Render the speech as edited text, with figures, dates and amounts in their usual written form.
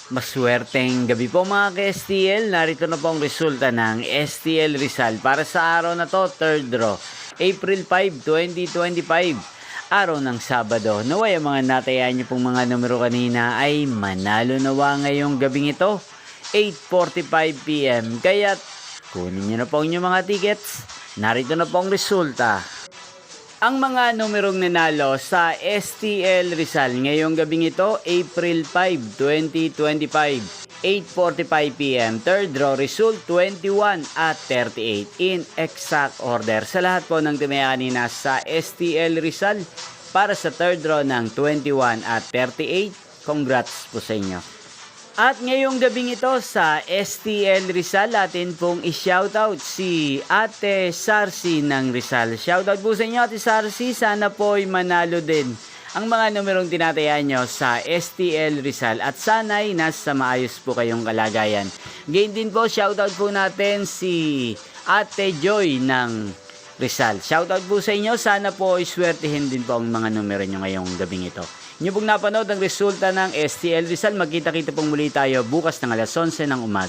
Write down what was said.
Maswerteng gabi po mga ka-STL. Narito na po ang resulta ng STL Rizal para sa araw na to, third draw, April 5, 2025. Araw ng Sabado. Naway ang mga natayaan niyo pong mga numero kanina ay manalo nawa ngayong gabing ito, 8:45 PM. Kaya kunin niyo na po ang inyong mga tickets. Narito na po ang resulta. Ang mga numerong nanalo sa STL Rizal ngayong gabing ito, April 5, 2025, 8:45 PM. Third draw result 21 at 38 in exact order. Sa lahat po ng tumaya kanina sa STL Rizal para sa third draw ng 21 at 38, congrats po sa inyo. At ngayong gabing ito sa STL Rizal, atin pong i-shoutout si Ate Sarsi ng Rizal. Shoutout po sa inyo Ate Sarsi, sana po ay manalo din ang mga numerong tinatayaan nyo sa STL Rizal at sana'y nasa maayos po kayong kalagayan. Gain din po, shoutout po natin si Ate Joy ng Rizal. Shoutout po sa inyo, sana po ay swertihin din po ang mga numero nyo ngayong gabing ito. Inyo pong napanood ang resulta ng STL Rizal. Magkita-kita pong muli tayo bukas ng alas 11 ng umaga.